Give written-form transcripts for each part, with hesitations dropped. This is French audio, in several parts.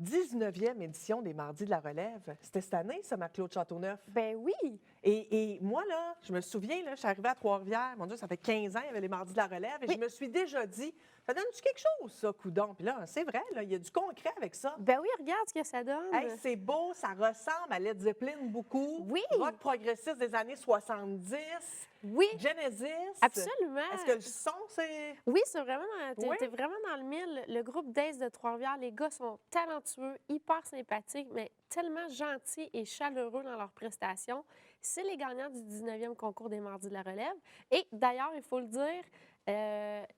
19e édition des Mardis de la Relève. C'était cette année, ça, Marc-Claude Châteauneuf. Ben oui! Et moi, là, je me souviens, là, je suis arrivée à Trois-Rivières. Mon Dieu, ça fait 15 ans, il y avait les Mardis de la Relève. Et Oui. je me suis déjà dit, ça donne-tu quelque chose, ça, coudonc? Puis là, c'est vrai, là, il y a du concret avec ça. Ben oui, regarde ce que ça donne. Hey, c'est beau, ça ressemble à Led Zeppelin beaucoup. Oui. Rock progressiste des années 70. Oui, Genesis. absolument. Est-ce que le son, c'est. Oui, c'est vraiment, Oui. t'es vraiment dans le mille. Le groupe d'Ace de Trois-Rivières, les gars sont talentueux, hyper sympathiques, mais tellement gentils et chaleureux dans leurs prestations. C'est les gagnants du 19e concours des Mardis de la Relève. Et d'ailleurs, il faut le dire,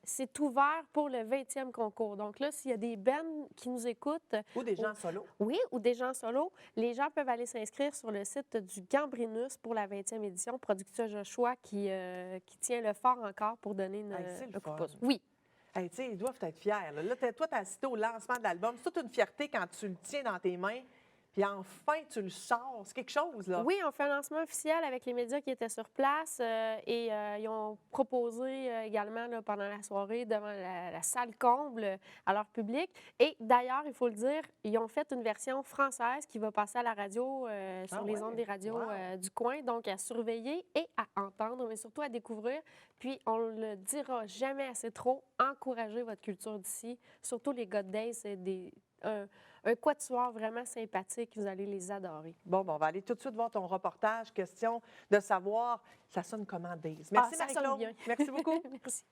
c'est ouvert pour le 20e concours. Donc là, s'il y a des bands qui nous écoutent, Ou des gens solo. oui, ou des gens solo, les gens peuvent aller s'inscrire sur le site du Gambrinus pour la 20e édition. Producteur Joshua qui tient le fort encore pour donner Hey, c'est le un coup de fun. pouce. Oui. Hey, tu sais, ils doivent être fiers. Là, toi, tu as assisté au lancement de l'album. C'est toute une fierté quand tu le tiens dans tes mains. Puis enfin, tu le sors. C'est quelque chose, là. Oui, on fait un lancement officiel avec les médias qui étaient sur place et ils ont proposé également là, pendant la soirée devant la salle comble à leur public. Et d'ailleurs, il faut le dire, ils ont fait une version française qui va passer à la radio sur les ouais? ondes des radios Wow. du coin. Donc, à surveiller et à entendre, mais surtout à découvrir. Puis, on le dira jamais assez trop, encouragez votre culture d'ici, surtout les God Days, c'est un quatuor vraiment sympathique, vous allez les adorer. Bon, on va aller tout de suite voir ton reportage. Question de savoir, ça sonne comment, Days? Merci, Ça sonne Marie-Claude. bien. Merci beaucoup. Merci.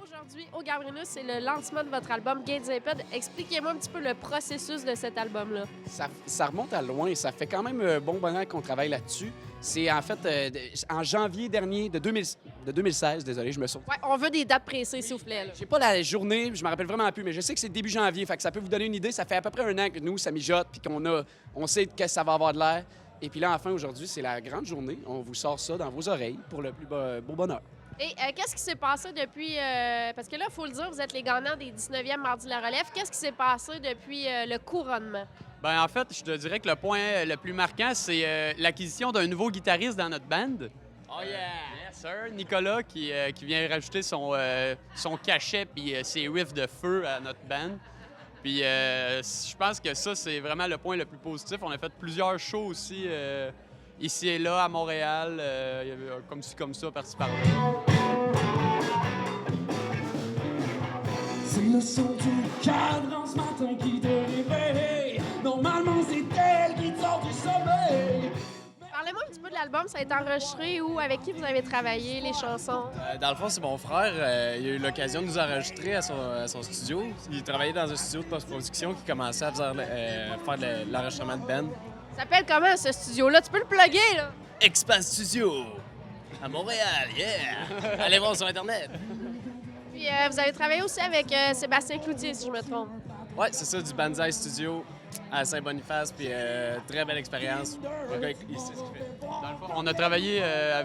Aujourd'hui, au Gambrinus, c'est le lancement de votre album Gates Aped. Expliquez-moi un petit peu le processus de cet album-là. Ça remonte à loin. Ça fait quand même un bon bonheur qu'on travaille là-dessus. C'est en fait en janvier dernier de 2016, désolé, je me saute. Ouais, on veut des dates précises, s'il vous plaît. Là. J'ai pas la journée, je me rappelle vraiment plus, mais je sais que c'est début janvier, fait que ça peut vous donner une idée. Ça fait à peu près un an que nous, ça mijote, puis on sait que ça va avoir de l'air. Et puis là, enfin, aujourd'hui, c'est la grande journée. On vous sort ça dans vos oreilles pour le plus beau bonheur. Et qu'est-ce qui s'est passé depuis... parce que là, il faut le dire, vous êtes les gagnants des 19e Mardi de la Relève. Qu'est-ce qui s'est passé depuis le couronnement? Ben en fait, je te dirais que le point le plus marquant, c'est l'acquisition d'un nouveau guitariste dans notre band. Oh yeah! Yes, sir. Nicolas qui vient rajouter son cachet puis ses riffs de feu à notre band. Puis je pense que ça, c'est vraiment le point le plus positif. On a fait plusieurs shows aussi ici et là, à Montréal, il y avait comme ci, comme ça, par-ci, par-là. C'est le son du cadran ce matin qui te réveille. Normalement, c'est elle qui te sort du sommeil. Parlez-moi un petit peu de l'album. Ça a été enregistré où? Avec qui vous avez travaillé, les chansons? Dans le fond, c'est mon frère. Il a eu l'occasion de nous enregistrer à son studio. Il travaillait dans un studio de post-production qui commençait à faire de l'enregistrement de band. Ça s'appelle comment, ce studio-là? Tu peux le plugger, là? Expat Studio à Montréal, yeah! Allez voir sur Internet. Puis vous avez travaillé aussi avec Sébastien Cloutier, si je me trompe. Ouais, c'est ça, du Banzai Studio à Saint-Boniface, puis très belle expérience. Le gars, il sait ce qu'il fait. Dans le fond, on a travaillé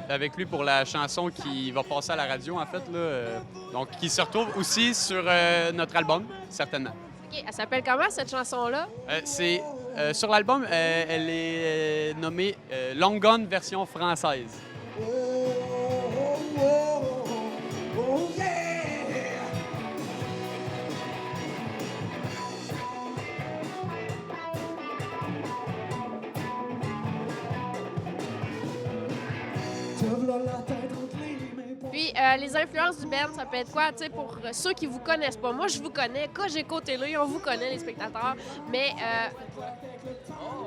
avec lui pour la chanson qui va passer à la radio, en fait, là, donc qui se retrouve aussi sur notre album, certainement. OK, elle s'appelle comment, cette chanson-là? Sur l'album, elle est nommée Long Gone version française. Oh, oh, oh, oh, yeah! Te v'là la tête entre les mains pour- Puis les influences du band, ça peut être quoi, tu sais, pour ceux qui vous connaissent pas? Moi, je vous connais. Cogeco Télé, on vous connaît, les spectateurs. Mais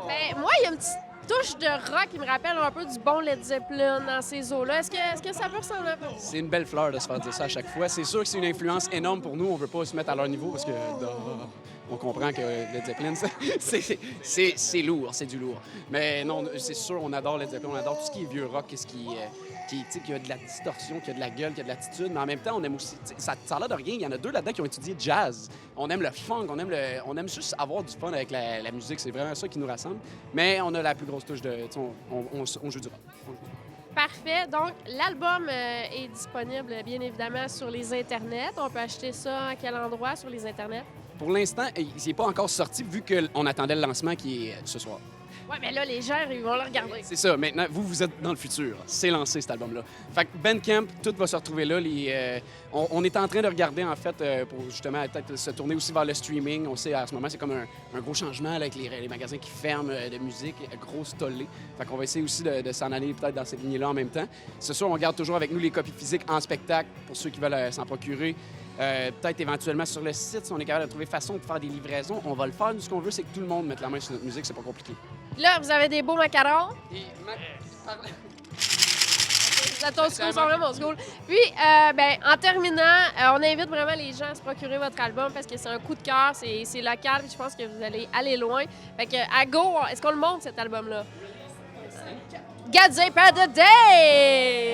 ben, moi, il y a une petite touche de rock qui me rappelle un peu du bon Led Zeppelin dans ces eaux-là. Est-ce que ça peut ressembler un peu? C'est une belle fleur de se faire dire ça à chaque fois. C'est sûr que c'est une influence énorme pour nous. On veut pas se mettre à leur niveau parce que on comprend que Led Zeppelin, c'est lourd, c'est du lourd. Mais non, c'est sûr, on adore Led Zeppelin, on adore tout ce qui est vieux rock, ce qui a de la distorsion, qui a de la gueule, qui a de l'attitude, mais en même temps, on aime aussi... Ça a l'air de rien, il y en a deux là-dedans qui ont étudié jazz. On aime le funk, on aime juste avoir du fun avec la musique, c'est vraiment ça qui nous rassemble. Mais on a la plus grosse touche de... On joue du rock. Parfait. Donc, l'album est disponible, bien évidemment, sur les internets. On peut acheter ça à quel endroit sur les internets? Pour l'instant, il n'est pas encore sorti vu qu'on attendait le lancement qui est ce soir. Oui, mais là, les gens, ils vont le regarder. C'est ça. Maintenant, vous êtes dans le futur. C'est lancé, cet album-là. Fait que Bandcamp, tout va se retrouver là. On est en train de regarder, en fait, pour justement peut-être se tourner aussi vers le streaming. On sait, à ce moment, c'est comme un gros changement là, avec les magasins qui ferment de musique, grosse tollée. Fait qu'on va essayer aussi de s'en aller peut-être dans cette lignée-là en même temps. C'est sûr, on garde toujours avec nous les copies physiques en spectacle pour ceux qui veulent s'en procurer. Peut-être éventuellement sur le site, si on est capable de trouver façon de faire des livraisons, on va le faire. Nous, ce qu'on veut, c'est que tout le monde mette la main sur notre musique. C'est pas compliqué. Là, vous avez des beaux macarons. Et Les toast sont vraiment cool. Puis, en terminant, on invite vraiment les gens à se procurer votre album parce que c'est un coup de cœur, c'est local, puis je pense que vous allez aller loin. Fait que, à go, est-ce qu'on le montre, cet album-là? God's Ape of the Day!